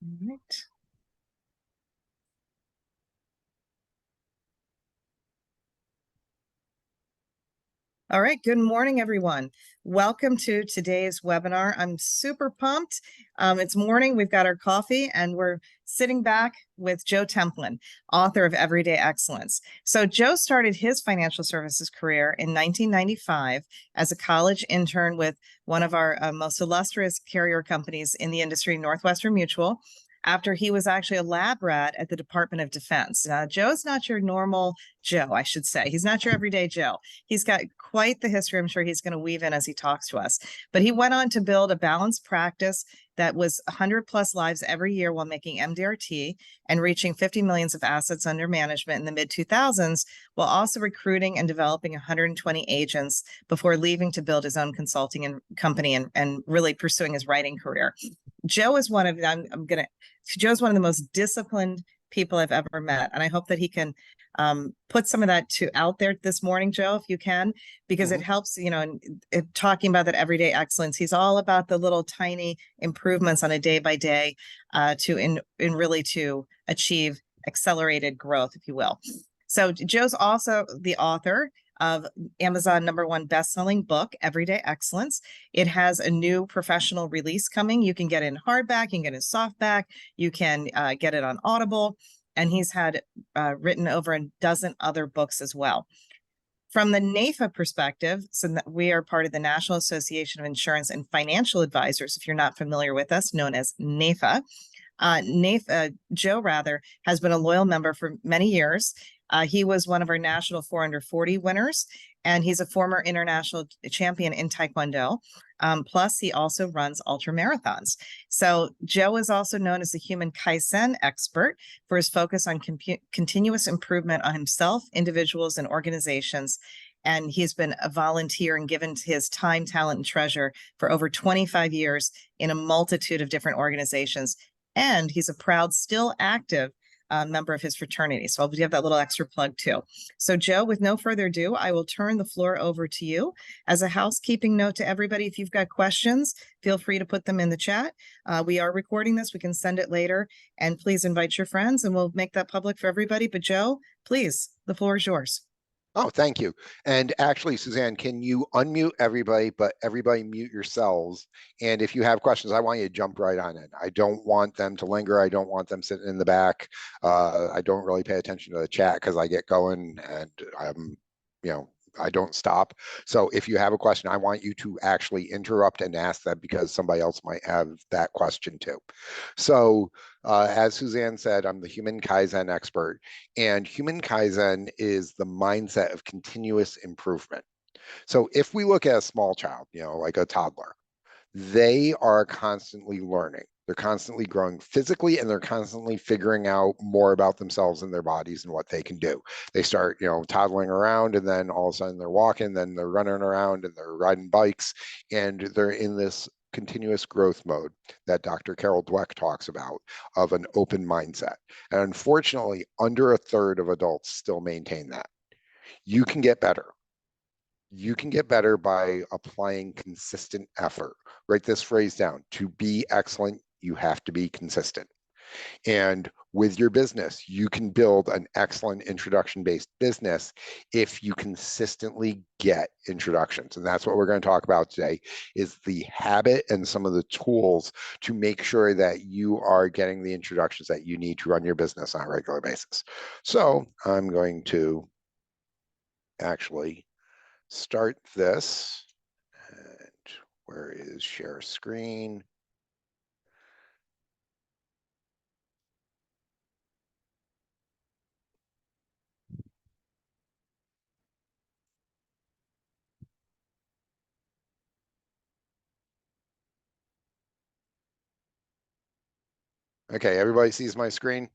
All right. All right, good morning, everyone. Welcome to today's webinar. I'm super pumped. It's morning, we've got our coffee, and we're sitting back with Joe Templin, author of Everyday Excellence. So Joe started his financial services career in 1995 as a college intern with one of our most illustrious carrier companies in the industry, Northwestern Mutual, after he was actually a lab rat at the Department of Defense. Joe's not your normal Joe, I should say. He's not your everyday Joe. He's got quite the history I'm sure he's going to weave in as he talks to us. But he went on to build a balanced practice that was 100 plus lives every year while making MDRT and reaching 50 millions of assets under management in the mid 2000s, while also recruiting and developing 120 agents before leaving to build his own consulting and company and really pursuing his writing career. Joe is one of Joe's one of the most disciplined people I've ever met, and I hope that he can put some of that out there this morning, Joe, if you can, because it helps, talking about that everyday excellence. He's all about the little tiny improvements on a day by day to really to achieve accelerated growth, if you will. So Joe's also the author of Amazon #1 best-selling book, Everyday Excellence. It has a new professional release coming. You can get it in hardback, you can get it in softback, you can get it on Audible, and he's had written over a dozen other books as well. From the NAIFA perspective, so we are part of the National Association of Insurance and Financial Advisors, if you're not familiar with us, known as NAIFA. Joe has been a loyal member for many years. He was one of our national 4 under 40 winners, and he's a former international champion in Taekwondo. Plus, he also runs ultra marathons. So Joe is also known as the human Kaizen expert for his focus on continuous improvement on himself, individuals, and organizations. And he's been a volunteer and given his time, talent, and treasure for over 25 years in a multitude of different organizations. And he's a proud, still active member of his fraternity. So I'll give that little extra plug too. So Joe, with no further ado, I will turn the floor over to you. As a housekeeping note to everybody, if you've got questions, feel free to put them in the chat. We are recording this. We can send it later. And please invite your friends and we'll make that public for everybody. But Joe, please, the floor is yours. Oh, thank you. And actually, Suzanne, can you unmute everybody, but everybody mute yourselves? And if you have questions, I want you to jump right on it. I don't want them to linger. I don't want them sitting in the back. I don't really pay attention to the chat because I get going and I'm, I don't stop. So if you have a question, I want you to actually interrupt and ask that because somebody else might have that question too. So as Suzanne said, I'm the human Kaizen expert, and human Kaizen is the mindset of continuous improvement. So if we look at a small child, like a toddler, they are constantly learning. They're constantly growing physically, and they're constantly figuring out more about themselves and their bodies and what they can do. They start, toddling around, and then all of a sudden they're walking, then they're running around, and they're riding bikes, and they're in this continuous growth mode that Dr. Carol Dweck talks about of an open mindset. And unfortunately, under a third of adults still maintain that. You can get better. You can get better by applying consistent effort. Write this phrase down. To be excellent, you have to be consistent. And with your business, you can build an excellent introduction-based business if you consistently get introductions. And that's what we're going to talk about today, is the habit and some of the tools to make sure that you are getting the introductions that you need to run your business on a regular basis. So I'm going to actually start this. And where is share screen? Okay, everybody sees my screen?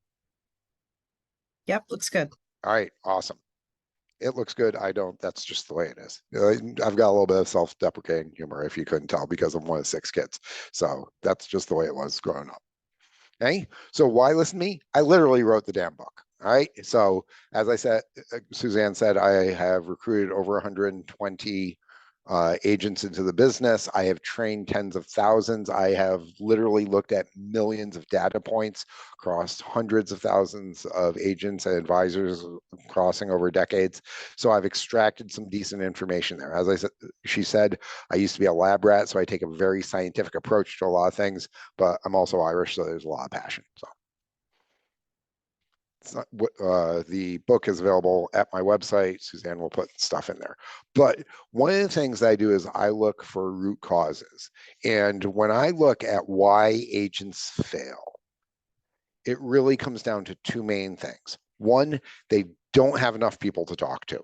Yep, looks good. All right, awesome. It looks good. I don't. That's just the way it is. I've got a little bit of self-deprecating humor, if you couldn't tell, because I'm one of 6 kids. So that's just the way it was growing up. Okay, so why listen to me? I literally wrote the damn book. All right, so as I said, Suzanne said, I have recruited over 120 agents into the business. I have trained tens of thousands. I have literally looked at millions of data points across hundreds of thousands of agents and advisors crossing over decades. So I've extracted some decent information there. As I said, she said, I used to be a lab rat, so I take a very scientific approach to a lot of things, but I'm also Irish, so there's a lot of passion. So it's not, the book is available at my website. Suzanne will put stuff in there. But one of the things I do is I look for root causes. And when I look at why agents fail, it really comes down to two main things. One, they don't have enough people to talk to.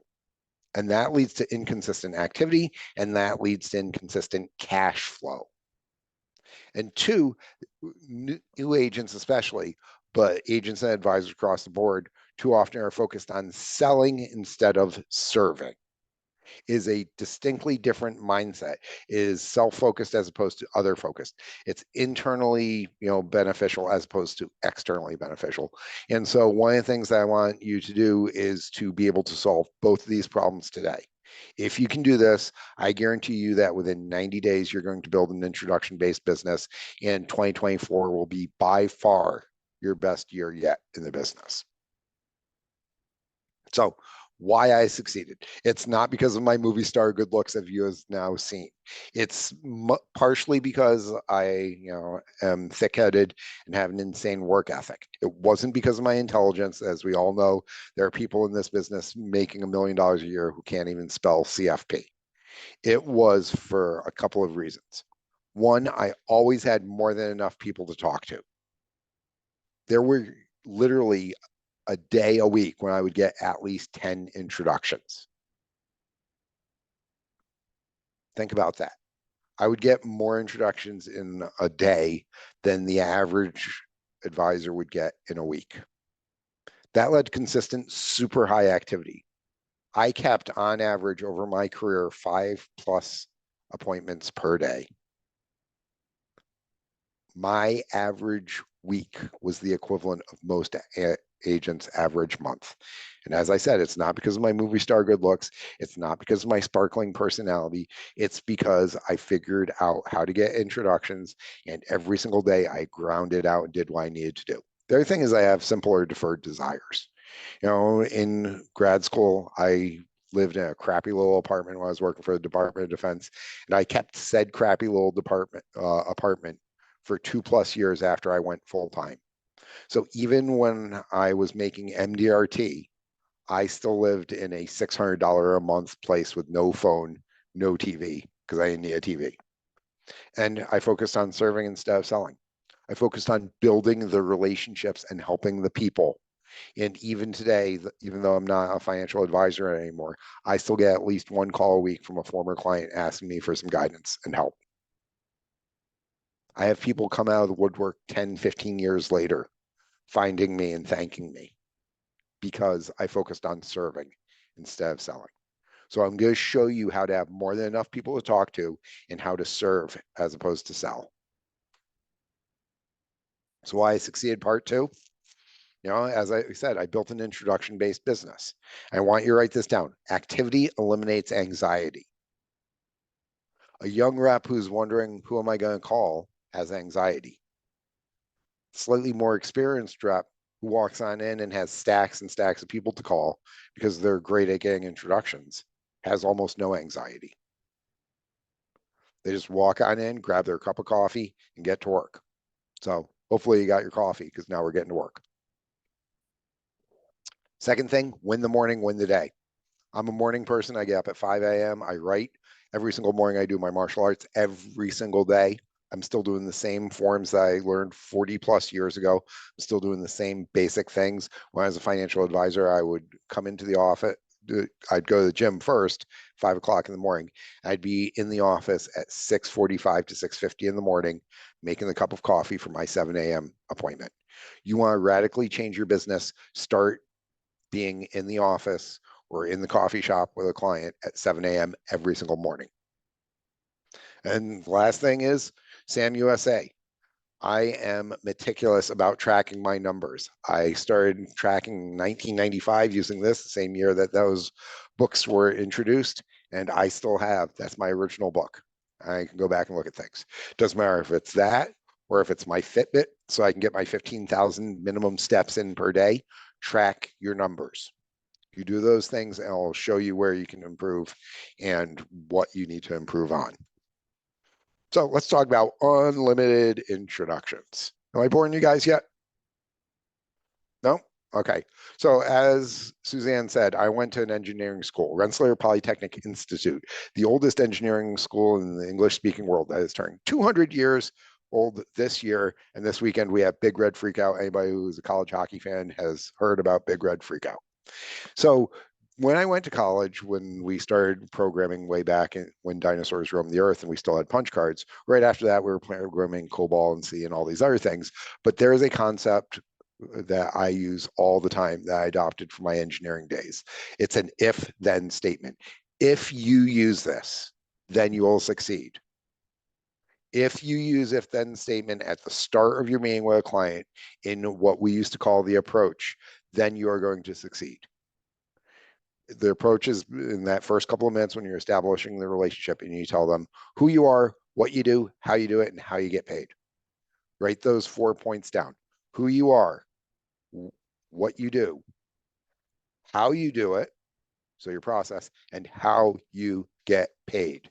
And that leads to inconsistent activity, and that leads to inconsistent cash flow. And two, new agents especially, but agents and advisors across the board too often are focused on selling instead of serving. Is a distinctly different mindset. It is self-focused as opposed to other focused. It's internally, beneficial as opposed to externally beneficial. And so one of the things that I want you to do is to be able to solve both of these problems today. If you can do this, I guarantee you that within 90 days, you're going to build an introduction-based business, and 2024 will be by far your best year yet in the business. So why I succeeded. It's not because of my movie star good looks that you have now seen. It's partially because I, am thick-headed and have an insane work ethic. It wasn't because of my intelligence. As we all know, there are people in this business making $1 million a year who can't even spell CFP. It was for a couple of reasons. One, I always had more than enough people to talk to. There were literally a day a week when I would get at least 10 introductions. Think about that. I would get more introductions in a day than the average advisor would get in a week. That led to consistent, super high activity. I kept on average over my career 5+ appointments per day. My average week was the equivalent of most agents' average month. And as I said, it's not because of my movie star good looks. It's not because of my sparkling personality. It's because I figured out how to get introductions, and every single day I grounded out and did what I needed to do. The other thing is I have simple or deferred desires. In grad school, I lived in a crappy little apartment when I was working for the Department of Defense, and I kept said crappy little apartment for 2+ years after I went full time. So even when I was making MDRT, I still lived in a $600 a month place with no phone, no TV, because I didn't need a TV. And I focused on serving instead of selling. I focused on building the relationships and helping the people. And even today, even though I'm not a financial advisor anymore, I still get at least one call a week from a former client asking me for some guidance and help. I have people come out of the woodwork 10, 15 years later, finding me and thanking me because I focused on serving instead of selling. So I'm going to show you how to have more than enough people to talk to and how to serve as opposed to sell. So why I succeeded part 2. As I said, I built an introduction-based business. I want you to write this down. Activity eliminates anxiety. A young rep who's wondering, who am I going to call, has anxiety. Slightly more experienced rep who walks on in and has stacks and stacks of people to call because they're great at getting introductions, has almost no anxiety. They just walk on in, grab their cup of coffee, and get to work. So hopefully you got your coffee, because now we're getting to work. Second thing, win the morning, win the day. I'm a morning person. I get up at 5 a.m. I write. Every single morning I do my martial arts every single day. I'm still doing the same forms that I learned 40+ years ago. I'm still doing the same basic things. When I was a financial advisor, I would come into the office. I'd go to the gym first, 5 o'clock in the morning. I'd be in the office at 6:45 to 6:50 in the morning, making the cup of coffee for my 7 a.m. appointment. You want to radically change your business, start being in the office or in the coffee shop with a client at 7 a.m. every single morning. And the last thing is Sam USA. I am meticulous about tracking my numbers. I started tracking in 1995 using this, the same year that those books were introduced. And I still have, that's my original book. I can go back and look at things. Doesn't matter if it's that or if it's my Fitbit, so I can get my 15,000 minimum steps in per day. Track your numbers. You do those things and I'll show you where you can improve and what you need to improve on. So let's talk about unlimited introductions. Am I boring you guys yet? No? Okay. So as Suzanne said, I went to an engineering school, Rensselaer Polytechnic Institute, the oldest engineering school in the English-speaking world that has turned 200 years old this year. And this weekend we have Big Red Freakout. Anybody who's a college hockey fan has heard about Big Red Freakout. So when I went to college, when we started programming way back when dinosaurs roamed the earth and we still had punch cards, right after that, we were programming COBOL and C and all these other things. But there is a concept that I use all the time that I adopted for my engineering days. It's an if-then statement. If you use this, then you will succeed. If you use if-then statement at the start of your meeting with a client in what we used to call the approach, then you are going to succeed. The approach is in that first couple of minutes when you're establishing the relationship and you tell them who you are, what you do, how you do it, and how you get paid. Write those 4 points down. Who you are, what you do, how you do it, so your process, and how you get paid.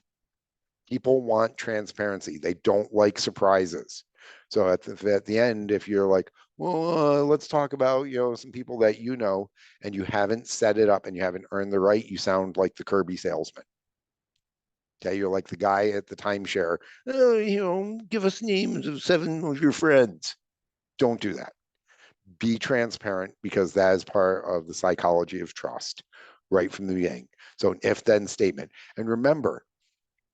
People want transparency. They don't like surprises. So at the end, if you're like, well, let's talk about, some people that you know, and you haven't set it up and you haven't earned the right, you sound like the Kirby salesman. Okay, you're like the guy at the timeshare. Oh, give us names of 7 of your friends. Don't do that. Be transparent because that is part of the psychology of trust right from the beginning. So an if-then statement. And remember,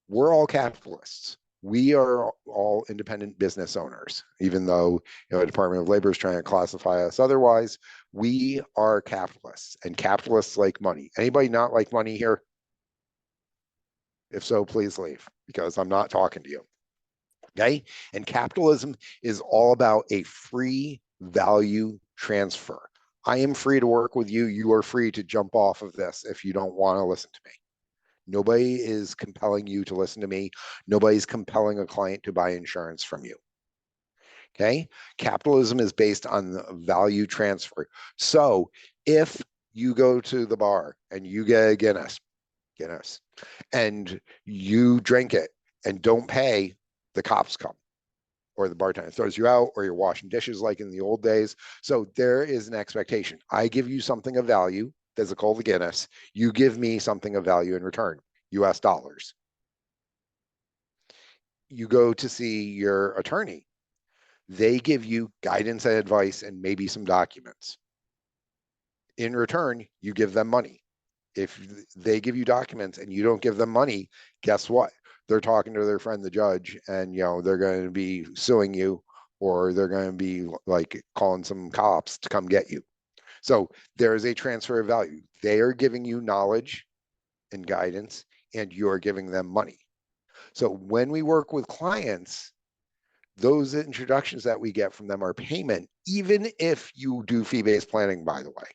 we're all capitalists. We are all independent business owners, even though the Department of Labor is trying to classify us otherwise. We are capitalists, and capitalists like money. Anybody not like money here? If so, please leave because I'm not talking to you. Okay? And capitalism is all about a free value transfer. I am free to work with you. You are free to jump off of this if you don't want to listen to me. Nobody is compelling you to listen to me. Nobody's compelling a client to buy insurance from you. Okay? Capitalism is based on the value transfer. So if you go to the bar and you get a Guinness, and you drink it and don't pay, the cops come or the bartender throws you out or you're washing dishes like in the old days. So there is an expectation. I give you something of value, physical, the Guinness. You give me something of value in return, US dollars. You go to see your attorney. They give you guidance and advice and maybe some documents. In return, you give them money. If they give you documents and you don't give them money, guess what? They're talking to their friend, the judge, and they're going to be suing you, or they're going to be like calling some cops to come get you. So there is a transfer of value. They are giving you knowledge and guidance, and you are giving them money. So when we work with clients, those introductions that we get from them are payment, even if you do fee-based planning, by the way.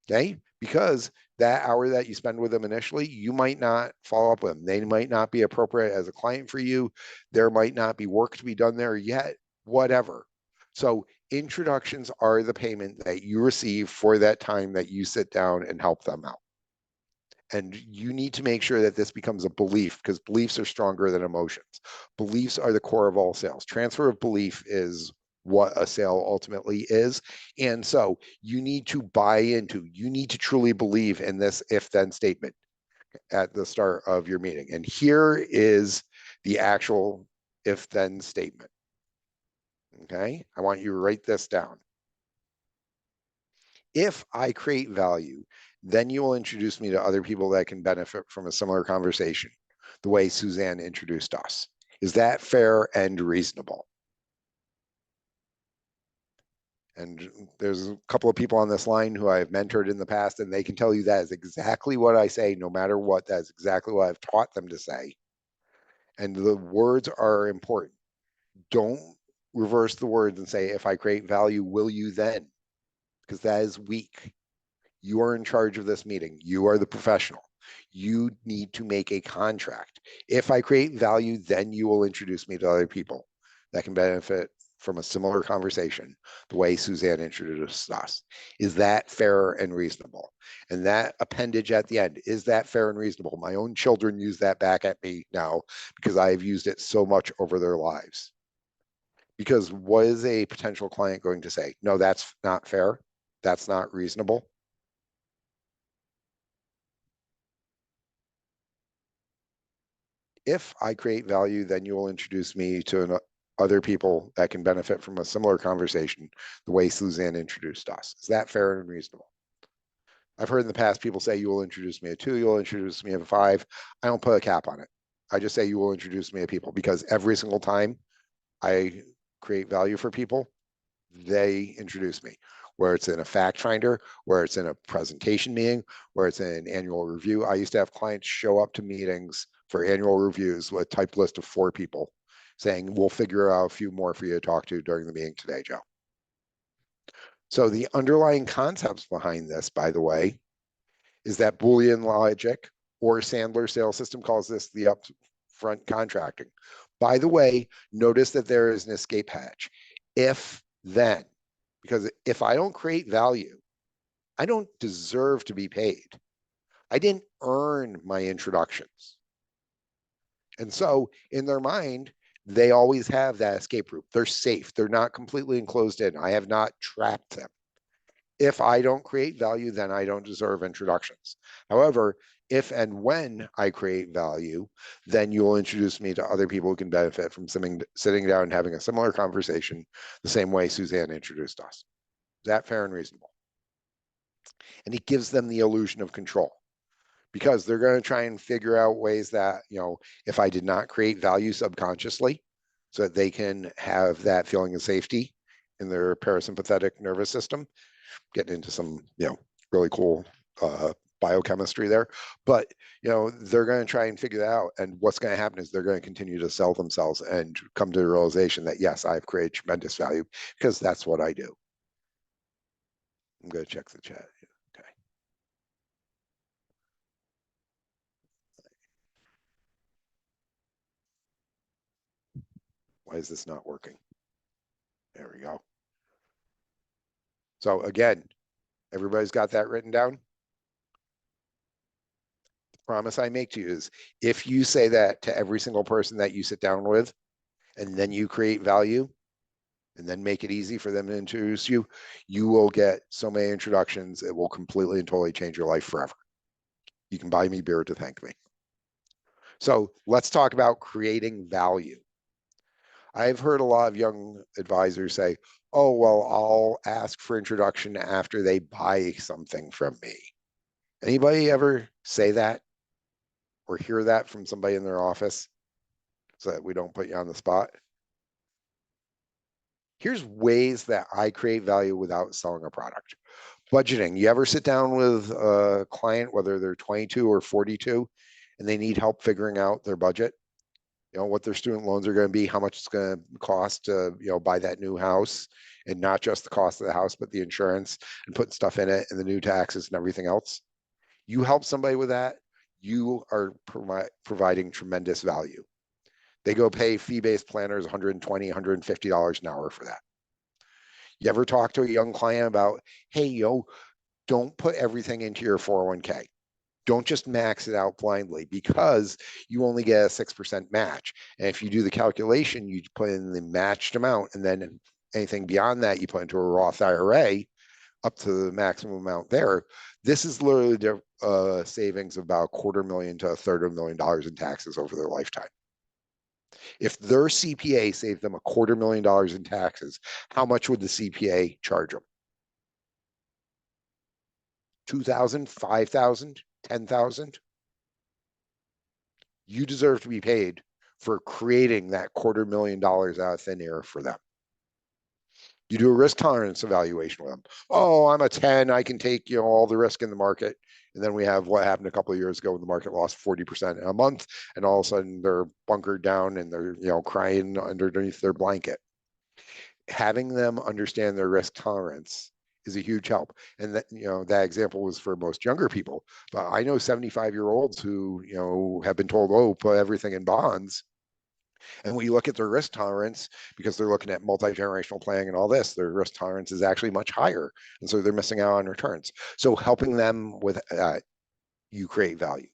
Okay, because that hour that you spend with them initially, you might not follow up with them. They might not be appropriate as a client for you. There might not be work to be done there yet, whatever. So introductions are the payment that you receive for that time that you sit down and help them out. And you need to make sure that this becomes a belief because beliefs are stronger than emotions. Beliefs are the core of all sales. Transfer of belief is what a sale ultimately is. And so you need to buy into, you need to truly believe in this if-then statement at the start of your meeting. And here is the actual if-then statement. Okay, I want you to write this down. If I create value, then you will introduce me to other people that can benefit from a similar conversation, the way Suzanne introduced us. Is that fair and reasonable? And there's a couple of people on this line who I've mentored in the past, and they can tell you that is exactly what I say, no matter what. That's exactly what I've taught them to say. And the words are important. Don't reverse the words and say, if I create value, will you then? Because that is weak. You are in charge of this meeting. You are the professional. You need to make a contract. If I create value, then you will introduce me to other people that can benefit from a similar conversation, the way Suzanne introduced us. Is that fair and reasonable? And that appendage at the end, is that fair and reasonable? My own children use that back at me now because I've used it so much over their lives. Because what is a potential client going to say? No, that's not fair. That's not reasonable. If I create value, then you will introduce me to other people that can benefit from a similar conversation, the way Suzanne introduced us. Is that fair and reasonable? I've heard in the past people say, you will introduce me to 2, you'll introduce me to 5. I don't put a cap on it. I just say, you will introduce me to people, because every single time I create value for people, they introduce me, where it's in a fact finder, where it's in a presentation meeting, where it's in an annual review. I used to have clients show up to meetings for annual reviews with a typed list of 4 people saying, we'll figure out a few more for you to talk to during the meeting today, Joe. So the underlying concepts behind this, by the way, is that Boolean logic, or Sandler sales system calls this the upfront contracting. By the way, notice that there is an escape hatch. If then, because if I don't create value, I don't deserve to be paid. I didn't earn my introductions. And so in their mind, they always have that escape route. They're safe. They're not completely enclosed in. I have not trapped them. If I don't create value, then I don't deserve introductions. However, if and when I create value, then you will introduce me to other people who can benefit from sitting down and having a similar conversation the same way Suzanne introduced us. Is that fair and reasonable? And it gives them the illusion of control, because they're going to try and figure out ways that, if I did not create value subconsciously, so that they can have that feeling of safety in their parasympathetic nervous system, getting into some, really cool biochemistry there. But, they're going to try and figure that out. And what's going to happen is they're going to continue to sell themselves and come to the realization that, yes, I've created tremendous value, because that's what I do. I'm going to check the chat. Okay. Why is this not working? There we go. So again, everybody's got that written down? The promise I make to you is, if you say that to every single person that you sit down with, and then you create value, and then make it easy for them to introduce you, you will get so many introductions, it will completely and totally change your life forever. You can buy me beer to thank me. So let's talk about creating value. I've heard a lot of young advisors say, oh, well, I'll ask for introduction after they buy something from me. Anybody ever say that or hear that from somebody in their office, so that we don't put you on the spot? Here's ways that I create value without selling a product. Budgeting. You ever sit down with a client, whether they're 22 or 42, and they need help figuring out their budget? What their student loans are going to be, how much it's going to cost to, buy that new house, and not just the cost of the house, but the insurance and putting stuff in it and the new taxes and everything else. You help somebody with that, you are providing tremendous value. They go pay fee-based planners $120, $150 an hour for that. You ever talk to a young client about, hey, don't put everything into your 401k. Don't just max it out blindly, because you only get a 6% match. And if you do the calculation, you put in the matched amount, and then anything beyond that, you put into a Roth IRA up to the maximum amount there. This is literally the savings of about $250,000 to $350,000 in taxes over their lifetime. If their CPA saved them $250,000 in taxes, how much would the CPA charge them? $2,000, $5,000, $10,000? You deserve to be paid for creating that $250,000 out of thin air for them. You do a risk tolerance evaluation with them. Oh, I'm a 10. I can take, all the risk in the market. And then we have what happened a couple of years ago when the market lost 40% in a month, and all of a sudden they're bunkered down and they're, crying underneath their blanket. Having them understand their risk tolerance is a huge help. And that, that example was for most younger people, but I know 75-year-olds who, have been told, oh, put everything in bonds. And when you look at their risk tolerance, because they're looking at multi-generational planning and all this, their risk tolerance is actually much higher. And so they're missing out on returns. So helping them with you create value.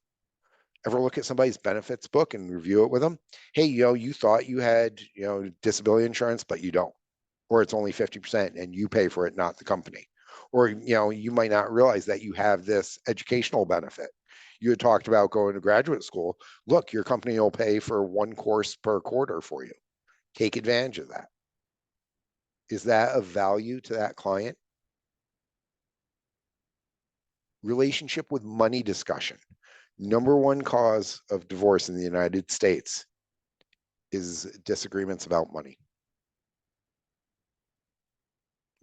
Ever look at somebody's benefits book and review it with them? Hey, you thought you had, disability insurance, but you don't, or it's only 50% and you pay for it, not the company. Or, you might not realize that you have this educational benefit. You had talked about going to graduate school. Look, your company will pay for one course per quarter for you. Take advantage of that. Is that of value to that client? Relationship with money discussion. Number one cause of divorce in the United States is disagreements about money.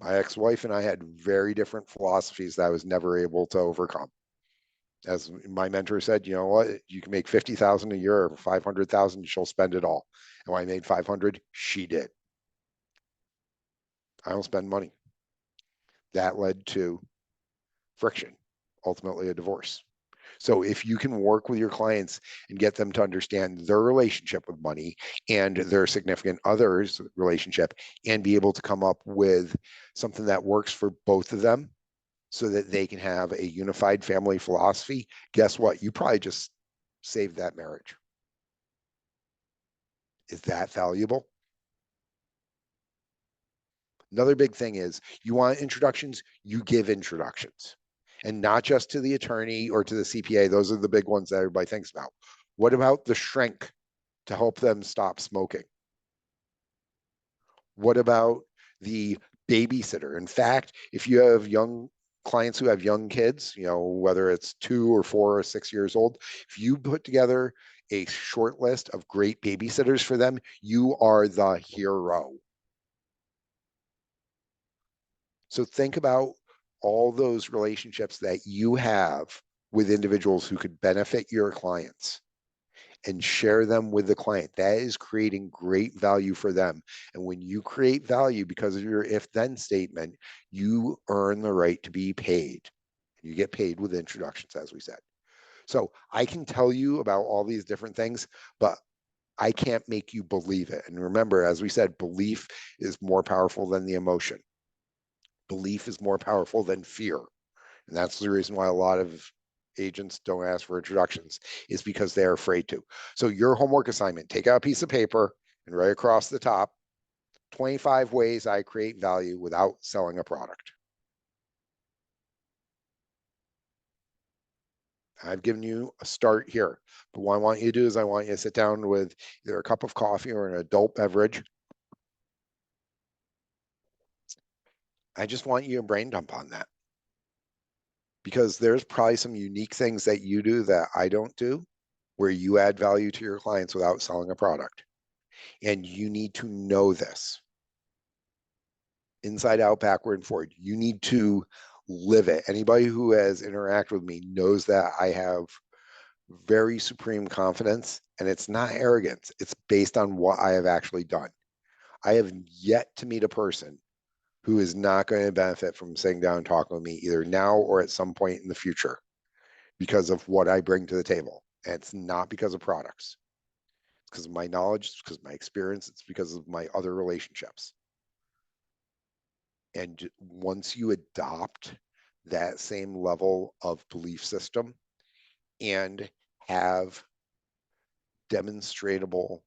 My ex-wife and I had very different philosophies that I was never able to overcome. As my mentor said, you know what, you can make 50,000 a year or 500,000, she'll spend it all. And when I made 500, she did. I don't spend money. That led to friction, ultimately a divorce. So if you can work with your clients and get them to understand their relationship with money and their significant other's relationship and be able to come up with something that works for both of them so that they can have a unified family philosophy, guess what? You probably just saved that marriage. Is that valuable? Another big thing is you want introductions, you give introductions. And not just to the attorney or to the CPA. Those are the big ones that everybody thinks about. What about the shrink to help them stop smoking? What about the babysitter? In fact, if you have young clients who have young kids, whether it's 2 or 4 or 6 years old, if you put together a short list of great babysitters for them, you are the hero. So think about all those relationships that you have with individuals who could benefit your clients and share them with the client. That is creating great value for them. And when you create value because of your if-then statement, you earn the right to be paid. You get paid with introductions, as we said. So I can tell you about all these different things, but I can't make you believe it. And remember, as we said, belief is more powerful than the emotion. Belief is more powerful than fear. And that's the reason why a lot of agents don't ask for introductions, is because they're afraid to. So your homework assignment, take out a piece of paper and right across the top, 25 ways I create value without selling a product. I've given you a start here, but what I want you to do is I want you to sit down with either a cup of coffee or an adult beverage. I just want you to brain dump on that, because there's probably some unique things that you do that I don't do, where you add value to your clients without selling a product. And you need to know this inside out, backward and forward. You need to live it. Anybody who has interacted with me knows that I have very supreme confidence, and it's not arrogance. It's based on what I have actually done. I have yet to meet a person who is not going to benefit from sitting down and talking with me either now or at some point in the future because of what I bring to the table. And it's not because of products. It's because of my knowledge, it's because of my experience, it's because of my other relationships. And once you adopt that same level of belief system and have demonstrable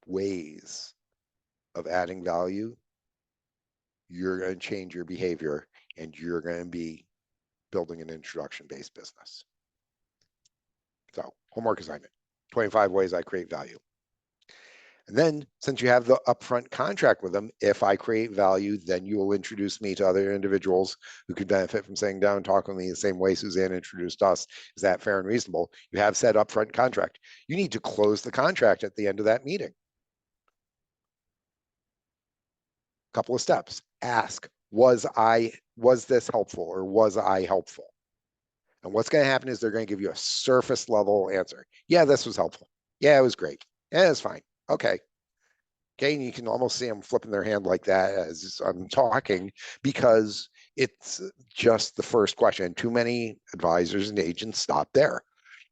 ways of adding value, you're going to change your behavior and you're going to be building an introduction-based business. So, homework assignment, 25 ways I create value. And then, since you have the upfront contract with them, if I create value, then you will introduce me to other individuals who could benefit from sitting down and talking with me the same way Suzanne introduced us. Is that fair and reasonable? You have said upfront contract. You need to close the contract at the end of that meeting. Couple of steps. Ask, was this helpful, or was I helpful? And what's going to happen is they're going to give you a surface level answer. Yeah, this was helpful. Yeah, it was great. Yeah, it's fine. Okay. Okay, and you can almost see them flipping their hand like that as I'm talking, because it's just the first question. Too many advisors and agents stop there.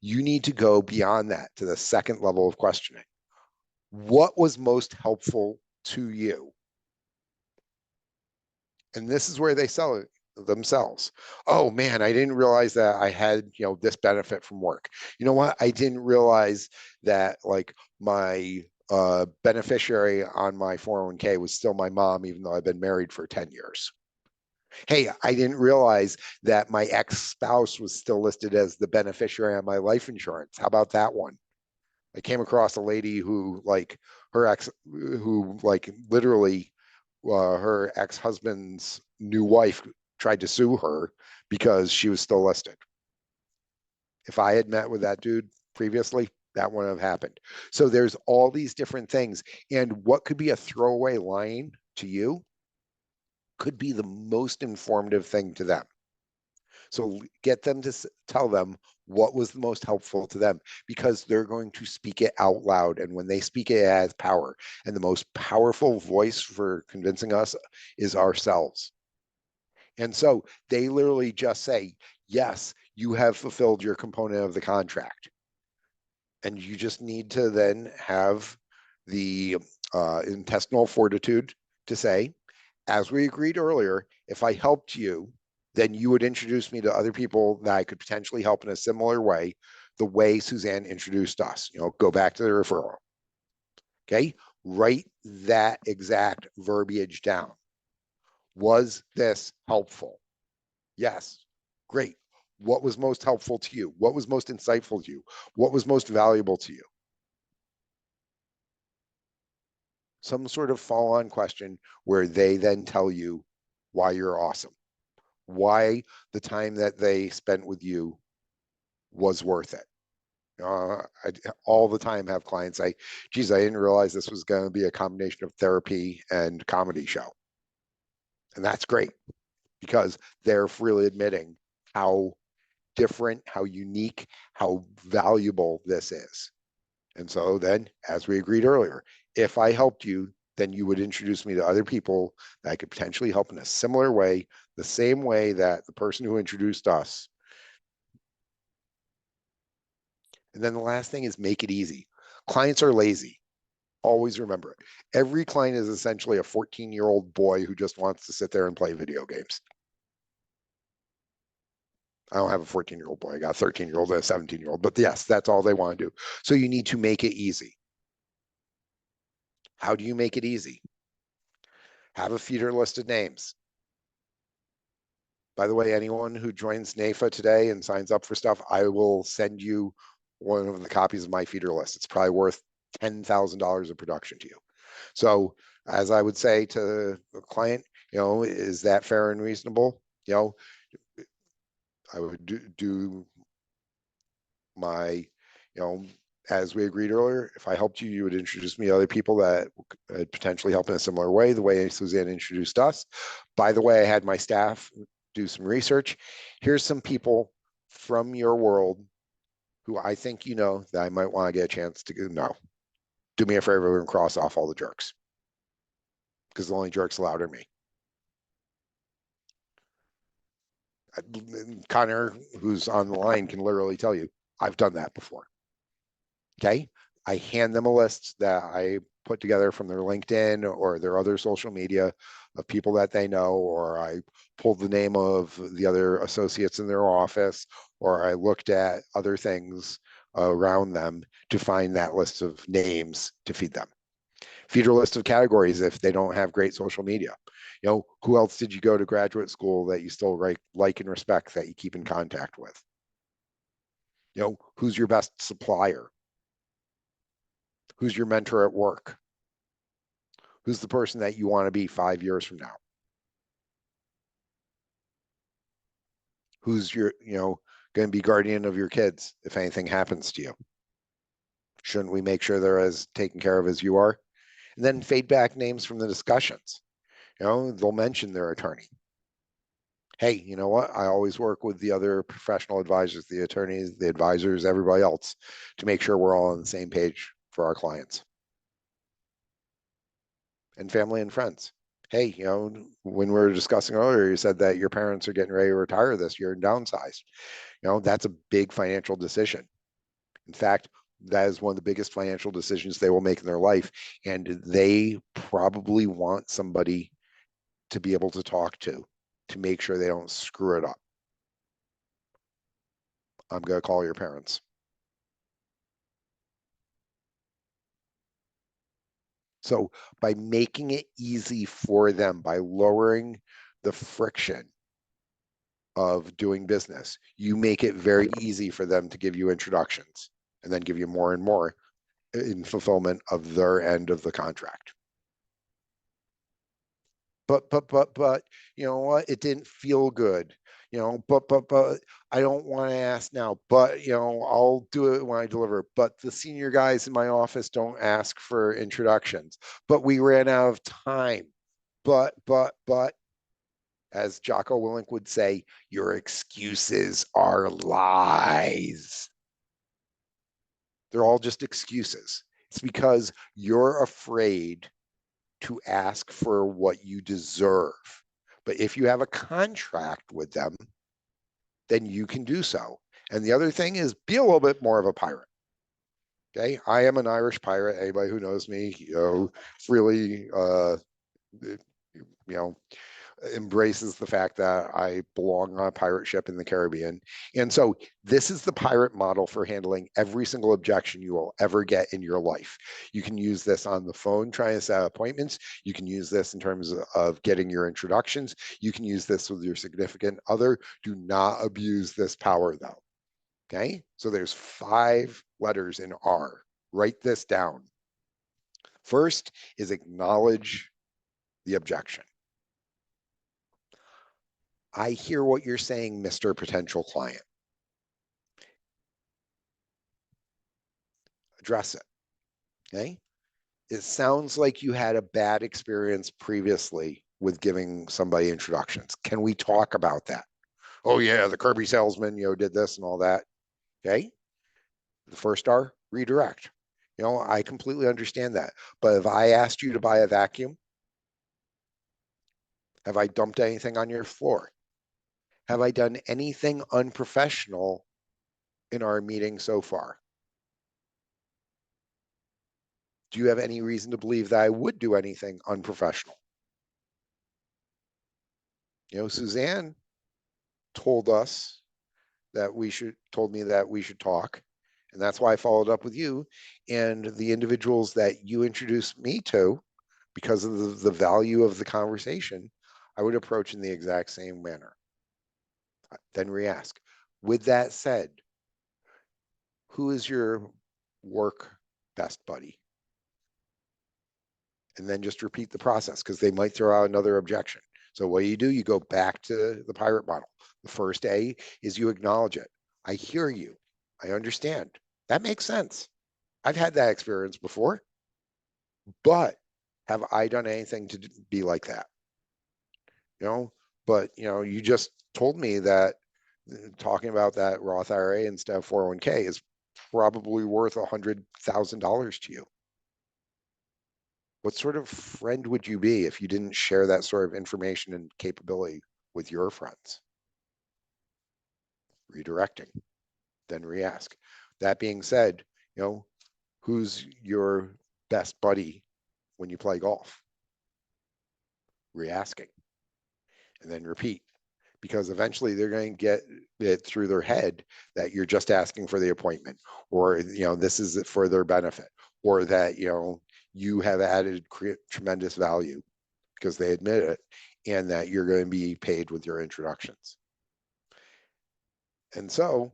You need to go beyond that to the second level of questioning. What was most helpful to you? And this is where they sell it themselves. Oh man, I didn't realize that I had, this benefit from work. You know what? I didn't realize that like my beneficiary on my 401k was still my mom, even though I've been married for 10 years. Hey, I didn't realize that my ex-spouse was still listed as the beneficiary on my life insurance. How about that one? I came across a lady who literally her ex-husband's new wife tried to sue her because she was still listed. If I had met with that dude previously, that wouldn't have happened. So there's all these different things. And what could be a throwaway line to you could be the most informative thing to them. So get them to tell them what was the most helpful to them, because they're going to speak it out loud. And when they speak it, it has power. And the most powerful voice for convincing us is ourselves. And so they literally just say, yes, you have fulfilled your component of the contract. And you just need to then have the intestinal fortitude to say, as we agreed earlier, if I helped you, then you would introduce me to other people that I could potentially help in a similar way, the way Suzanne introduced us. Go back to the referral. Okay, write that exact verbiage down. Was this helpful? Yes. Great. What was most helpful to you? What was most insightful to you? What was most valuable to you? Some sort of follow-on question where they then tell you why you're awesome, why the time that they spent with you was worth it. I all the time have clients say, geez, I didn't realize this was going to be a combination of therapy and comedy show. And that's great, because they're really admitting how different, how unique, how valuable this is. And so then, as we agreed earlier, if I helped you, then you would introduce me to other people that I could potentially help in a similar way, the same way that the person who introduced us. And then the last thing is make it easy. Clients are lazy. Always remember it. Every client is essentially a 14-year-old boy who just wants to sit there and play video games. I don't have a 14-year-old boy. I got a 13-year-old and a 17-year-old. But yes, that's all they want to do. So you need to make it easy. How do you make it easy? Have a feeder list of names. By the way, anyone who joins NAIFA today and signs up for stuff, I will send you one of the copies of my feeder list. It's probably worth $10,000 of production to you. So as I would say to the client, is that fair and reasonable? I would do my, as we agreed earlier, if I helped you, you would introduce me to other people that could potentially help in a similar way, the way Suzanne introduced us. By the way, I had my staff do some research. Here's some people from your world who I think that I might want to get a chance to know. Do me a favor and cross off all the jerks, because the only jerks allowed are me. Connor, who's on the line, can literally tell you, I've done that before. Okay. I hand them a list that I put together from their LinkedIn or their other social media of people that they know, or I pulled the name of the other associates in their office, or I looked at other things around them to find that list of names to feed them. Feed a list of categories if they don't have great social media. Who else did you go to graduate school that you still like and respect that you keep in contact with? Who's your best supplier? Who's your mentor at work? Who's the person that you want to be 5 years from now? Who's your, going to be guardian of your kids if anything happens to you? Shouldn't we make sure they're as taken care of as you are? And then fade back names from the discussions. They'll mention their attorney. Hey, you know what? I always work with the other professional advisors, the attorneys, the advisors, everybody else, to make sure we're all on the same page for our clients. and family and friends. Hey, when we were discussing earlier, you said that your parents are getting ready to retire this year and downsize. That's a big financial decision. In fact, that is one of the biggest financial decisions they will make in their life. And they probably want somebody to be able to talk to make sure they don't screw it up. I'm going to call your parents. So by making it easy for them, by lowering the friction of doing business, you make it very easy for them to give you introductions and then give you more and more in fulfillment of their end of the contract. But, you know what? It didn't feel good. But I don't want to ask now, but, I'll do it when I deliver. But the senior guys in my office don't ask for introductions. But we ran out of time. But, as Jocko Willink would say, your excuses are lies. They're all just excuses. It's because you're afraid to ask for what you deserve. But if you have a contract with them, then you can do so. And the other thing is be a little bit more of a pirate. Okay. I am an Irish pirate. Anybody who knows me, really, embraces the fact that I belong on a pirate ship in the Caribbean. And so this is the pirate model for handling every single objection you will ever get in your life. You can use this on the phone trying to set appointments. You can use this in terms of getting your introductions. You can use this with your significant other. Do not abuse this power though. Okay, so there's 5 letters in R. Write this down. First is acknowledge the objection. I hear what you're saying, Mr. Potential Client. Address it. Okay. It sounds like you had a bad experience previously with giving somebody introductions. Can we talk about that? Oh yeah, the Kirby salesman, did this and all that. Okay. The first R, redirect. I completely understand that. But if I asked you to buy a vacuum, have I dumped anything on your floor? Have I done anything unprofessional in our meeting so far? Do you have any reason to believe that I would do anything unprofessional? Suzanne told me that we should talk. And that's why I followed up with you and the individuals that you introduced me to, because of the value of the conversation, I would approach in the exact same manner. Then re-ask. With that said, who is your work best buddy? And then just repeat the process because they might throw out another objection. So what do? You go back to the pirate model. The first A is you acknowledge it. I hear you. I understand. That makes sense. I've had that experience before. But have I done anything to be like that? But you just told me that talking about that Roth IRA instead of 401k is probably worth $100,000 to you. What sort of friend would you be if you didn't share that sort of information and capability with your friends? Redirecting, then re-ask. That being said, who's your best buddy when you play golf? Re-asking, and then repeat. Because eventually they're going to get it through their head that you're just asking for the appointment, or this is for their benefit, or that you have added tremendous value because they admit it, and that you're going to be paid with your introductions. And so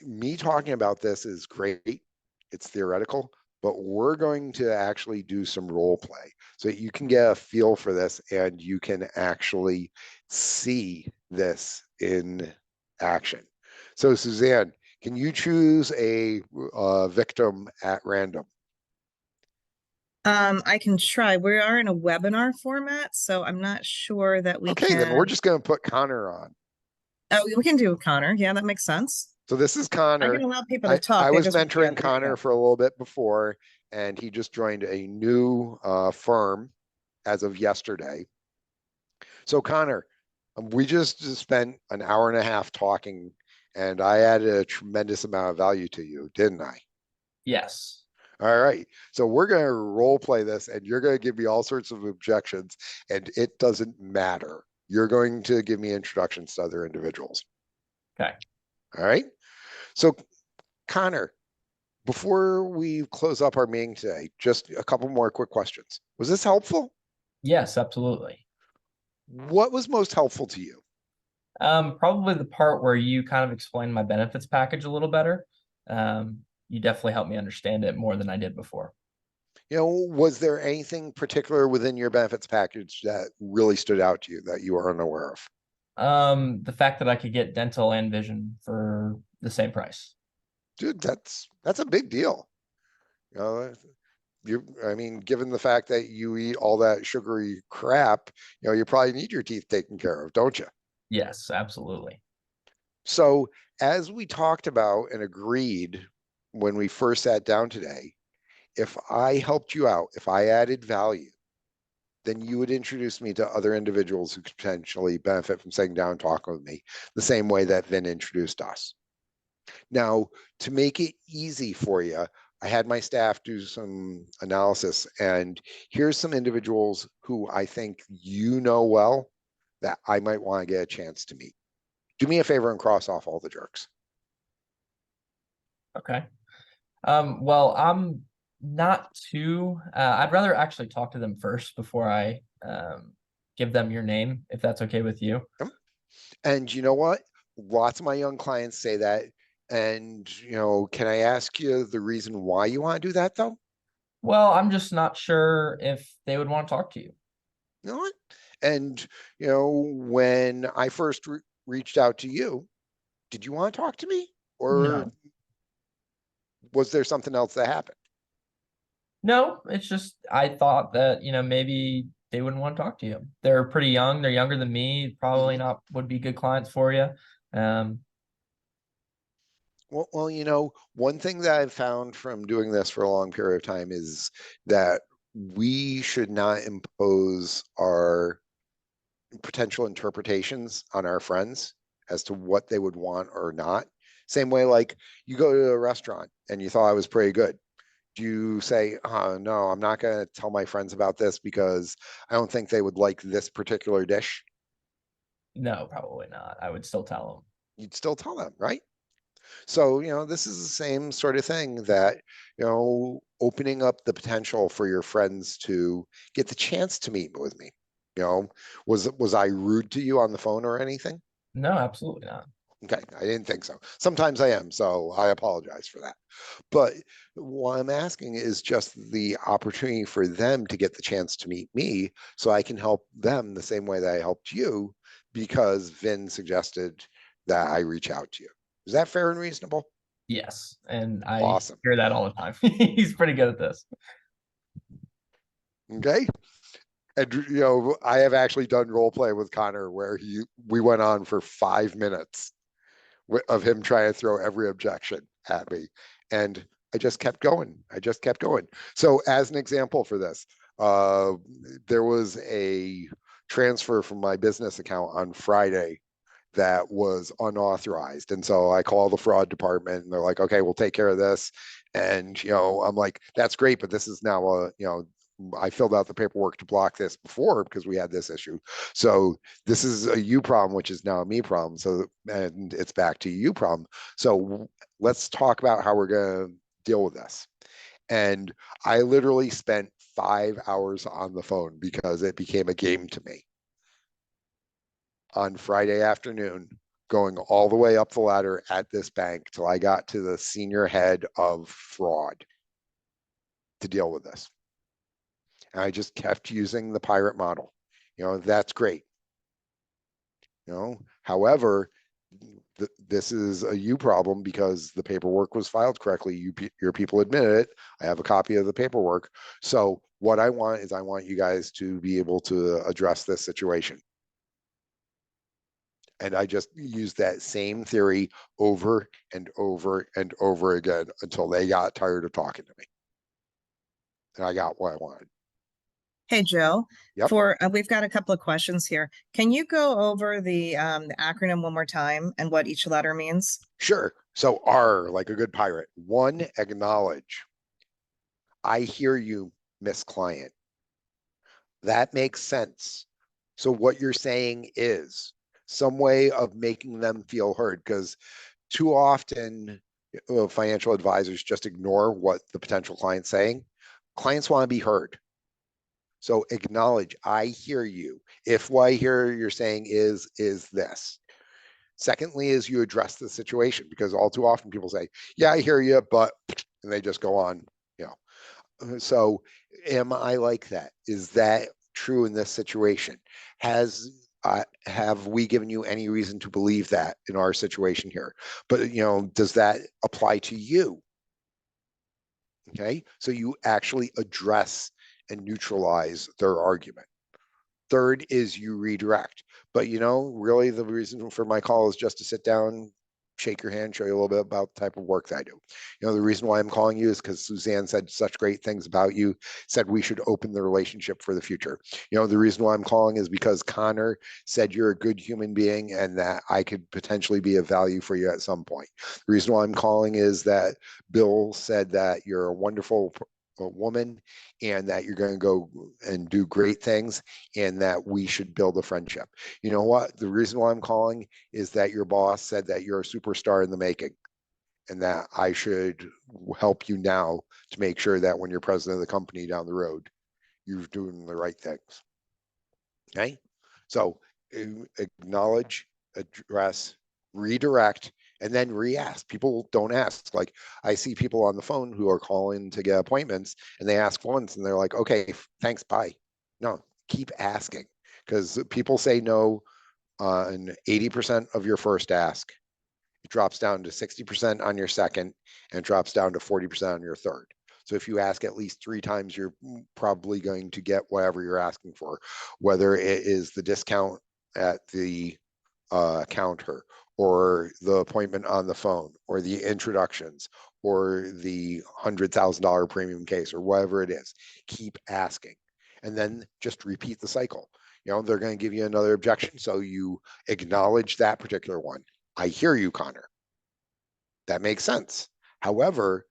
me talking about this is great. It's theoretical, but we're going to actually do some role play so that you can get a feel for this and you can actually see this in action. So Suzanne, can you choose a victim at random? I can try. We are in a webinar format, so I'm not sure that we Okay, can. then we're just going to put Connor on. Oh, we can do Connor. Yeah, that makes sense. So this is I can Connor. allow people to talk. I They was just won't be on mentoring video. Connor for a little bit before, and he just joined a new firm as of yesterday. So Connor, we just spent an hour and a half talking, and I added a tremendous amount of value to you, didn't I? Yes. All right. So we're going to role play this, and you're going to give me all sorts of objections, and it doesn't matter. You're going to give me introductions to other individuals. Okay. All right. So, Connor, before we close up our meeting today, just a couple more quick questions. Was this helpful? Yes, absolutely. What was most helpful to you? Probably the part where you kind of explained my benefits package a little better. You definitely helped me understand it more than I did before. Was there anything particular within your benefits package that really stood out to you that you were unaware of? The fact that I could get dental and vision for the same price. Dude, that's a big deal. I mean, given the fact that you eat all that sugary crap, you probably need your teeth taken care of, don't you? Yes, absolutely. So, as we talked about and agreed when we first sat down today, if I helped you out, if I added value, then you would introduce me to other individuals who could potentially benefit from sitting down and talking with me the same way that Vin introduced us. Now, to make it easy for you, I had my staff do some analysis, and here's some individuals who I think you know well that I might want to get a chance to meet. Do me a favor and cross off all the jerks. Okay. Well, I'm not too, I'd rather actually talk to them first before I give them your name, if that's okay with you. And you know what? Lots of my young clients say that. And, can I ask you the reason why you want to do that, though? Well, I'm just not sure if they would want to talk to you. You know what? And, when I first reached out to you, did you want to talk to me? Or No. was there something else that happened? No, it's just I thought that, maybe they wouldn't want to talk to you. They're pretty young. They're younger than me. Probably not would be good clients for you. Well, one thing that I've found from doing this for a long period of time is that we should not impose our potential interpretations on our friends as to what they would want or not. Same way, like you go to a restaurant and you thought I was pretty good. Do you say, oh, no, I'm not going to tell my friends about this because I don't think they would like this particular dish? No, probably not. I would still tell them. You'd still tell them, right? So, this is the same sort of thing that, opening up the potential for your friends to get the chance to meet with me. Was I rude to you on the phone or anything? No, absolutely not. Okay, I didn't think so. Sometimes I am, so I apologize for that. But what I'm asking is just the opportunity for them to get the chance to meet me so I can help them the same way that I helped you because Vin suggested that I reach out to you. Is that fair and reasonable? Yes, and I Awesome. hear that all the time. He's pretty good at this. Okay. And I have actually done role play with Connor where we went on for 5 minutes of him trying to throw every objection at me. And I just kept going. So as an example for this, there was a transfer from my business account on Friday that was unauthorized. And so I call the fraud department and they're like, okay, we'll take care of this. And, I'm like, that's great, but this is now I filled out the paperwork to block this before because we had this issue. So this is a you problem, which is now a me problem. So, and it's back to you problem. So let's talk about how we're going to deal with this. And I literally spent 5 hours on the phone because it became a game to me on Friday afternoon, going all the way up the ladder at this bank till I got to the senior head of fraud to deal with this. And I just kept using the pirate model. That's great. However, this is a you problem because the paperwork was filed correctly. Your people admitted it. I have a copy of the paperwork. So what I want is I want you guys to be able to address this situation. And I just used that same theory over and over and over again until they got tired of talking to me. and I got what I wanted. Hey, Joe, Yep. we've got a couple of questions here. Can you go over the acronym one more time and what each letter means? Sure. So R, like a good pirate. 1, acknowledge. I hear you, Miss Client. That makes sense. So what you're saying is some way of making them feel heard, because too often financial advisors just ignore what the potential client's saying. Clients want to be heard. So acknowledge, I hear you. If what I hear you're saying is this. Secondly, is you address the situation, because all too often people say, yeah, I hear you, but, and they just go on, you know. So am I like that? Is that true in this situation? Have we given you any reason to believe that in our situation here? But, you know, does that apply to you? Okay, so you actually address and neutralize their argument. Third is you redirect. But, you know, really the reason for my call is just to sit down, shake your hand, show you a little bit about the type of work that I do. You know, the reason why I'm calling you is because Suzanne said such great things about you, said we should open the relationship for the future. You know, the reason why I'm calling is because Connor said you're a good human being and that I could potentially be of value for you at some point. The reason why I'm calling is that Bill said that you're a wonderful woman and that you're going to go and do great things and that we should build a friendship. You know what? The reason why I'm calling is that your boss said that you're a superstar in the making and that I should help you now to make sure that when you're president of the company down the road, you're doing the right things. Okay? So acknowledge, address, redirect, and then re-ask. People don't ask. Like I see people on the phone who are calling to get appointments and they ask once and they're like, okay, thanks, bye. No, keep asking, because people say no on 80% of your first ask. It drops down to 60% on your second and it drops down to 40% on your third. So if you ask at least 3 times, you're probably going to get whatever you're asking for, whether it is the discount at the counter or the appointment on the phone or the introductions or the $100,000 premium case or whatever it is. Keep asking and then just repeat the cycle. You know, they're going to give you another objection. So you acknowledge that particular one. I hear you, Connor. That makes sense. However,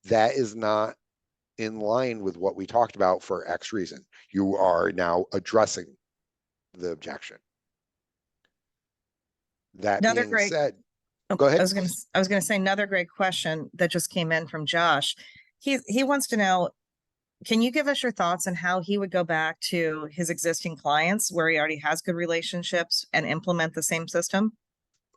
that is not in line with what we talked about for X reason. You are now addressing the objection. That Another being great, said, oh, go ahead. I was gonna say another great question that just came in from Josh. He wants to know, can you give us your thoughts on how he would go back to his existing clients where he already has good relationships and implement the same system?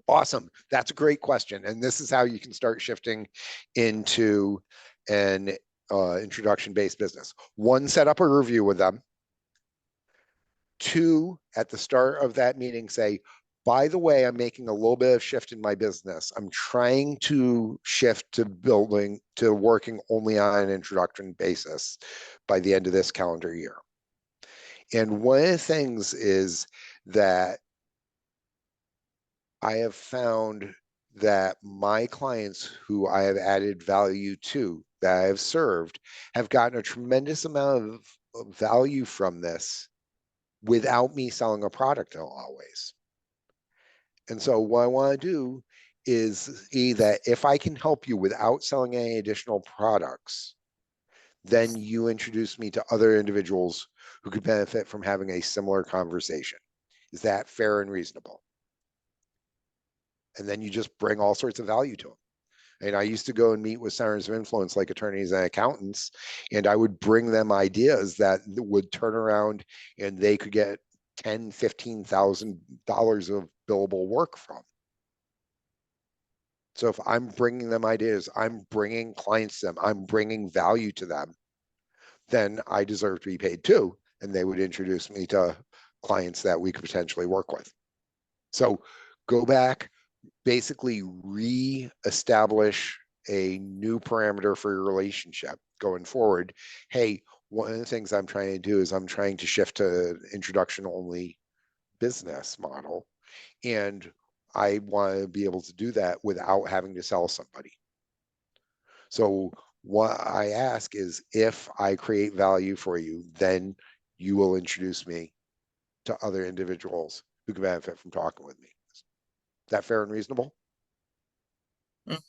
Awesome. That's a great question. And this is how you can start shifting into an introduction-based business. 1, set up a review with them. 2, at the start of that meeting, say, by the way, I'm making a little bit of shift in my business. I'm trying to shift to working only on an introduction basis by the end of this calendar year. And one of the things is that I have found that my clients who I have added value to, that I have served, have gotten a tremendous amount of value from this without me selling a product in a lot of ways. And so what I want to do is see that if I can help you without selling any additional products, then you introduce me to other individuals who could benefit from having a similar conversation. Is that fair and reasonable? And then you just bring all sorts of value to them. And I used to go and meet with centers of influence like attorneys and accountants, and I would bring them ideas that would turn around and they could get $10,000, $15,000 of billable work from. So if I'm bringing them ideas, I'm bringing clients to them, I'm bringing value to them, then I deserve to be paid too. And they would introduce me to clients that we could potentially work with. So go back, basically re-establish a new parameter for your relationship going forward. Hey, one of the things I'm trying to do is I'm trying to shift to introduction only business model. And I want to be able to do that without having to sell somebody. So What I ask is, if I create value for you, then you will introduce me to other individuals who can benefit from talking with me. Is that fair and reasonable? Mm.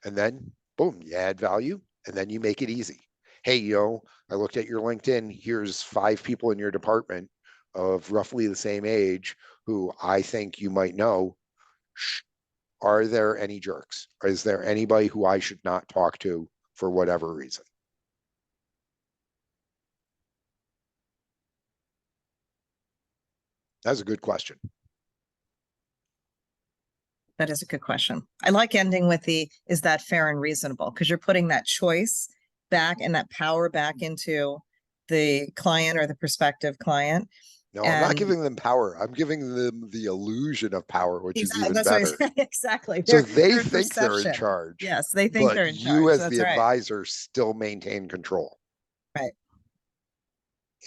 And then boom, you add value, and then you make it easy. Hey, I looked at your LinkedIn. Here's 5 people in your department of roughly the same age who I think you might know. Are there any jerks? Is there anybody who I should not talk to for whatever reason? That's a good question. That is a good question. I like ending with is that fair and reasonable? Because you're putting that choice back and that power back into the client or the prospective client. No, I'm not giving them power. I'm giving them the illusion of power, which is even That's better. exactly. So They're they in think they're in perception. charge. Yes, they think but they're in you charge. as That's the right. advisor still maintain control. Right.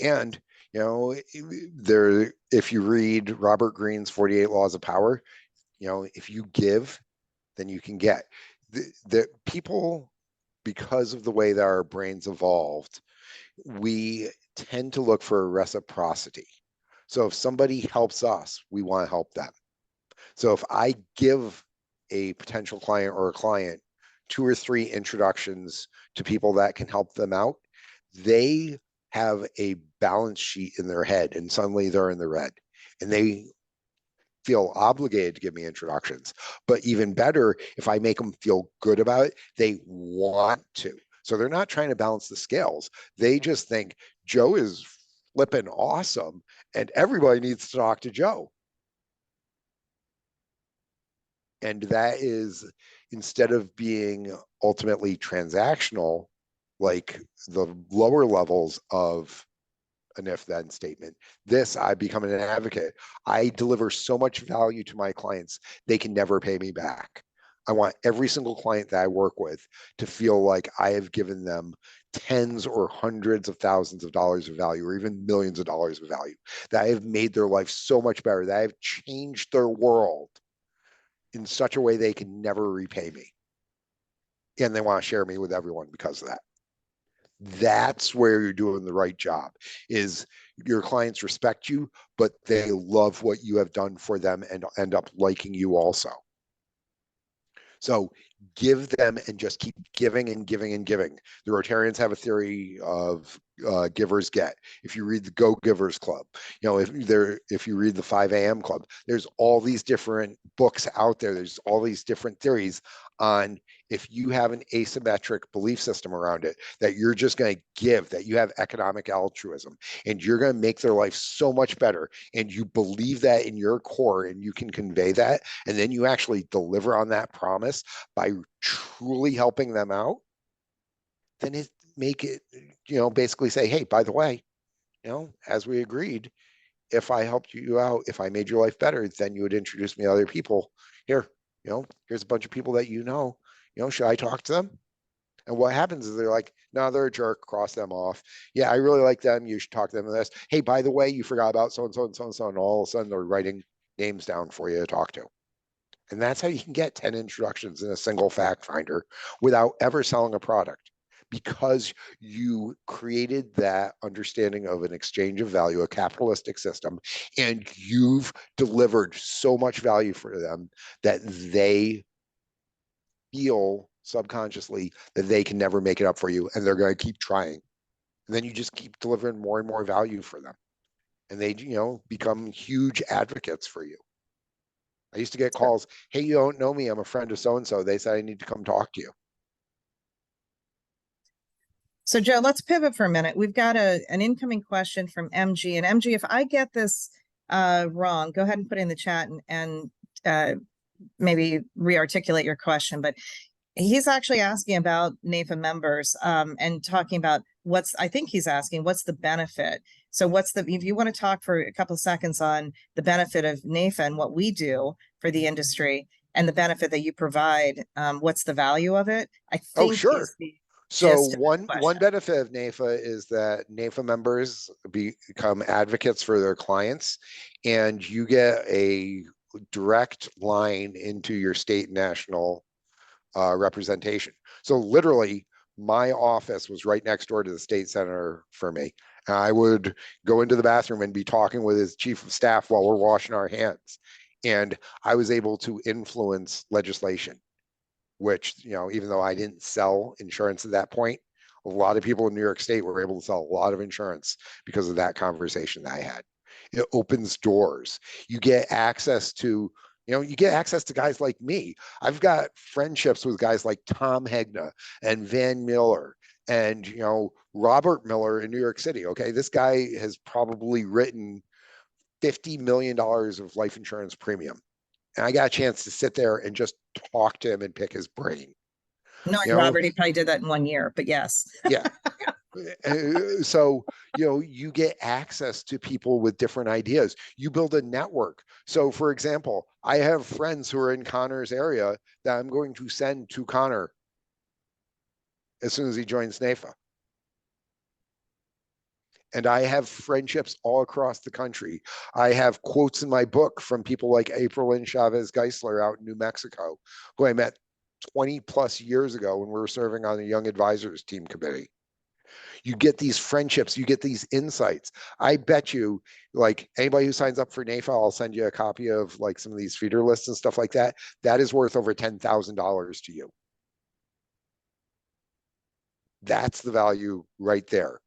And if you read Robert Greene's 48 Laws of Power, if you give, then you can get. The people, because of the way that our brains evolved, we tend to look for reciprocity. So if somebody helps us, we want to help them. So if I give a potential client or a client 2 or 3 introductions to people that can help them out, they have a balance sheet in their head, and suddenly they're in the red, and they feel obligated to give me introductions. But even better, if I make them feel good about it, they want to. So they're not trying to balance the scales. They just think Joe is flipping awesome, and everybody needs to talk to Joe. And that is, instead of being ultimately transactional, like the lower levels of an if then statement, I become an advocate. I deliver so much value to my clients, they can never pay me back. I want every single client that I work with to feel like I have given them tens or hundreds of thousands of dollars of value, or even millions of dollars of value, that I have made their life so much better, that I have changed their world in such a way they can never repay me. And they want to share me with everyone because of that. That's where you're doing the right job, is your clients respect you, but they love what you have done for them and end up liking you also. So give them and just keep giving and giving and giving. The Rotarians have a theory of givers get. If you read the Go Givers Club, if you read the 5 a.m. Club, there's all these different books out there. There's all these different theories on, if you have an asymmetric belief system around it, that you're just going to give, that you have economic altruism, and you're going to make their life so much better, and you believe that in your core, and you can convey that, and then you actually deliver on that promise by truly helping them out, then make it, basically say, hey, by the way, as we agreed, if I helped you out, if I made your life better, then you would introduce me to other people. Here's a bunch of people that should I talk to them? And what happens is they're like, no, they're a jerk, cross them off. Yeah, I really like them. You should talk to them with this. Hey, by the way, you forgot about so and so and so and so, and all of a sudden they're writing names down for you to talk to. And that's how you can get 10 introductions in a single fact finder without ever selling a product, because you created that understanding of an exchange of value, a capitalistic system, and you've delivered so much value for them that they feel subconsciously that they can never make it up for you, and they're going to keep trying. And then you just keep delivering more and more value for them. And they, become huge advocates for you. I used to get calls, hey, you don't know me, I'm a friend of so-and-so. They said I need to come talk to you. So Joe, let's pivot for a minute. We've got an incoming question from MG. And MG, if I get this wrong, go ahead and put it in the chat and maybe re-articulate your question. But he's actually asking about NAIFA members and talking about I think he's asking, what's the benefit? So if you want to talk for a couple of seconds on the benefit of NAIFA and what we do for the industry and the benefit that you provide, what's the value of it? I think sure. is the So gist of the one question. benefit of NAIFA is that NAIFA members become advocates for their clients, and you get a direct line into your state and national representation. So literally, my office was right next door to the state senator for me. And I would go into the bathroom and be talking with his chief of staff while we're washing our hands. And I was able to influence legislation, which, you know, even though I didn't sell insurance at that point, a lot of people in New York State were able to sell a lot of insurance because of that conversation that I had. It opens doors. You get access to, you get access to guys like me. I've got friendships with guys like Tom Hegna and Van Miller and, Robert Miller in New York City. Okay. This guy has probably written $50 million of life insurance premium. And I got a chance to sit there and just talk to him and pick his brain. Knowing Robert, he probably did that in 1 year, but yes. Yeah. So, you get access to people with different ideas. You build a network. So, for example, I have friends who are in Connor's area that I'm going to send to Connor as soon as he joins NAIFA. And I have friendships all across the country. I have quotes in my book from people like April Lynn Chavez Geisler out in New Mexico, who I met 20 plus years ago when we were serving on the Young Advisors Team Committee. You get these friendships, you get these insights. I bet you, like, anybody who signs up for NAIFA, I'll send you a copy of like some of these feeder lists and stuff like that. That is worth over $10,000 to you. That's the value right there.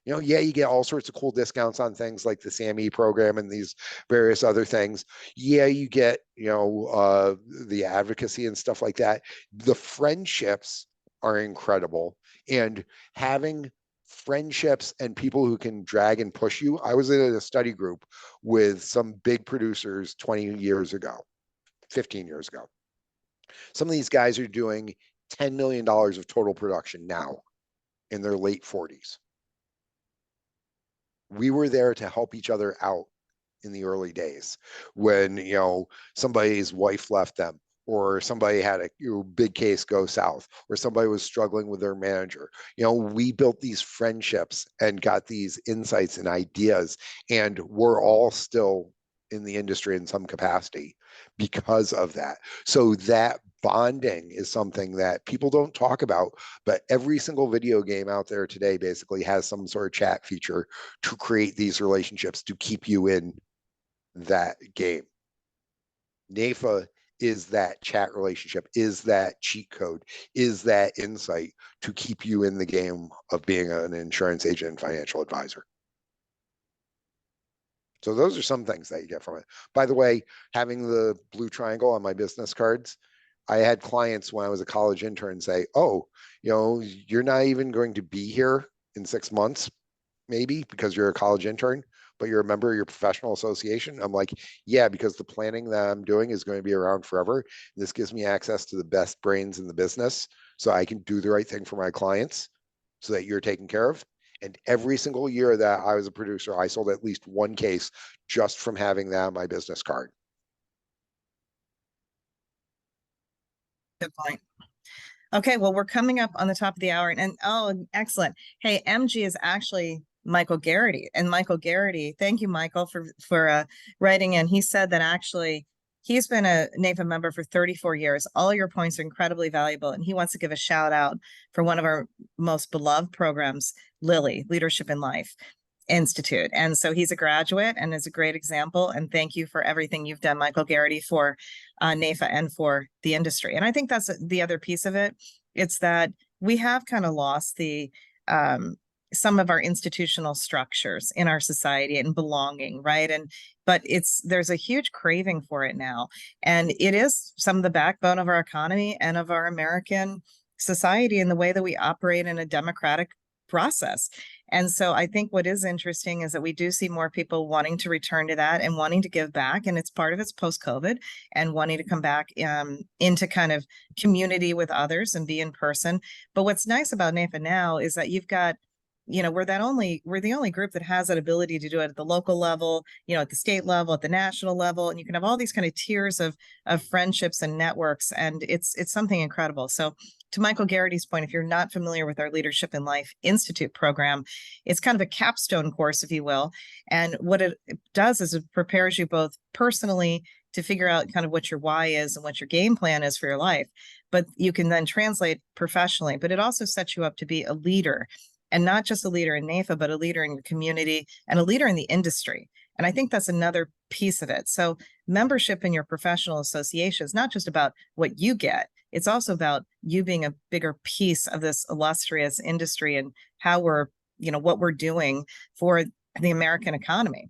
Yeah, you get all sorts of cool discounts on things like the SAME program and these various other things. Yeah, you get, the advocacy and stuff like that. The friendships are incredible. And having friendships and people who can drag and push you. I was in a study group with some big producers 20 years ago, 15 years ago. Some of these guys are doing $10 million of total production now in their late 40s. We were there to help each other out in the early days when, somebody's wife left them, or somebody had a big case go south, or somebody was struggling with their manager. We built these friendships and got these insights and ideas, and we're all still in the industry in some capacity because of that. So that bonding is something that people don't talk about, but every single video game out there today basically has some sort of chat feature to create these relationships to keep you in that game. NAIFA is that chat relationship, is that cheat code, is that insight to keep you in the game of being an insurance agent and financial advisor. So those are some things that you get from it. By the way, having the blue triangle on my business cards, I had clients when I was a college intern say, oh, you're not even going to be here in 6 months, maybe because you're a college intern, but you're a member of your professional association. I'm like, yeah, because the planning that I'm doing is going to be around forever. This gives me access to the best brains in the business so I can do the right thing for my clients so that you're taken care of. And every single year that I was a producer, I sold at least one case just from having that on my business card. Good point. Okay, well, we're coming up on the top of the hour, and oh, excellent. Hey, MG is actually Michael Garrity, and Michael Garrity, thank you, Michael, for writing in. He said that actually he's been a NAIFA member for 34 years. All your points are incredibly valuable, and he wants to give a shout out for one of our most beloved programs, Lily, Leadership in Life Institute. And so he's a graduate and is a great example. And thank you for everything you've done, Michael Garrity, for NAIFA and for the industry. And I think that's the other piece of it. It's that we have kind of lost the some of our institutional structures in our society and belonging, right? But there's a huge craving for it now. And it is some of the backbone of our economy and of our American society in the way that we operate in a democratic process. And so I think what is interesting is that we do see more people wanting to return to that and wanting to give back. And it's part of it's post-COVID and wanting to come back into kind of community with others and be in person. But what's nice about NAIFA now is that you've got, we're the only group that has that ability to do it at the local level, at the state level, at the national level, and you can have all these kind of tiers of friendships and networks, and it's something incredible. So to Michael Garrity's point, if you're not familiar with our Leadership in Life Institute program, it's kind of a capstone course, if you will. And what it does is it prepares you both personally to figure out kind of what your why is and what your game plan is for your life, but you can then translate professionally. But it also sets you up to be a leader, and not just a leader in NAIFA, but a leader in your community and a leader in the industry. And I think that's another piece of it. So membership in your professional association is not just about what you get. It's also about you being a bigger piece of this illustrious industry and how we're, what we're doing for the American economy.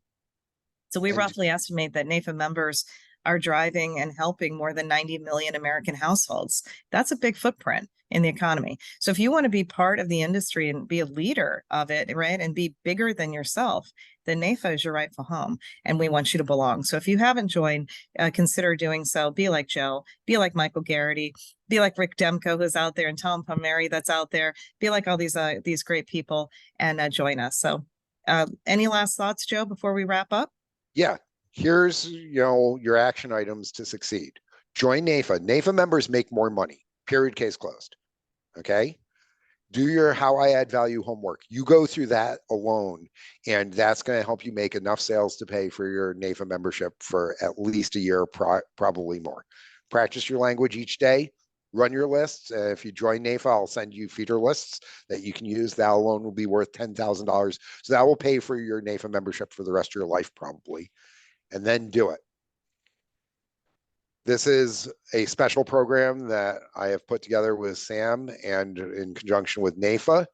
So we roughly estimate that NAIFA members are driving and helping more than 90 million American households. That's a big footprint in the economy. So if you want to be part of the industry and be a leader of it, right, and be bigger than yourself, then NAIFA is your rightful home, and we want you to belong. So if you haven't joined, consider doing so. Be like Joe, be like Michael Garrity, be like Rick Demko, who's out there, and Tom Palmieri that's out there. Be like all these great people and join us. So any last thoughts, Joe, before we wrap up? Yeah, here's, your action items to succeed. Join NAIFA. NAIFA members make more money, period, case closed. Okay. Do your how I add value homework. You go through that alone, and that's going to help you make enough sales to pay for your NAIFA membership for at least a year, probably more. Practice your language each day. Run your lists. If you join NAIFA, I'll send you feeder lists that you can use. That alone will be worth $10,000. So that will pay for your NAIFA membership for the rest of your life, probably. And then do it. This is a special program that I have put together with Sam and in conjunction with NAIFA.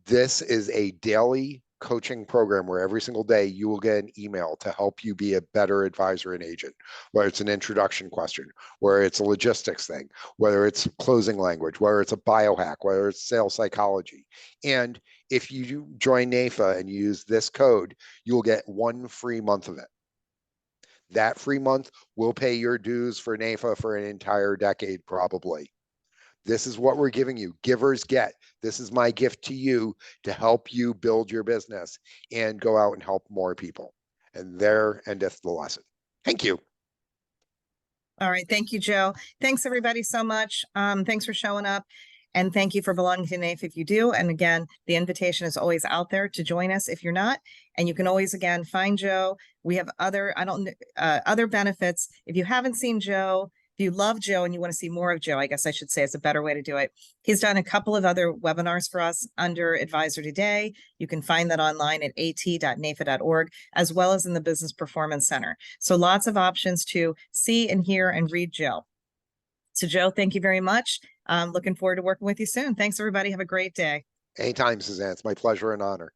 This is a daily coaching program where every single day you will get an email to help you be a better advisor and agent, whether it's an introduction question, whether it's a logistics thing, whether it's closing language, whether it's a biohack, whether it's sales psychology. And if you join NAIFA and use this code, you will get 1 free month of it. That free month will pay your dues for NAIFA for an entire decade, probably. This is what we're giving you. Givers get. This is my gift to you to help you build your business and go out and help more people. And there endeth the lesson. Thank you. All right. Thank you, Joe. Thanks, everybody, so much. Thanks for showing up. And thank you for belonging to NAIFA if you do. And again, the invitation is always out there to join us if you're not. And you can always, again, find Joe. We have other benefits. If you haven't seen Joe, if you love Joe and you want to see more of Joe, I guess I should say it's a better way to do it. He's done a couple of other webinars for us under Advisor Today. You can find that online at at.naifa.org, as well as in the Business Performance Center. So lots of options to see and hear and read Joe. So Joe, thank you very much. Looking forward to working with you soon. Thanks, everybody. Have a great day. Anytime, Suzanne. It's my pleasure and honor.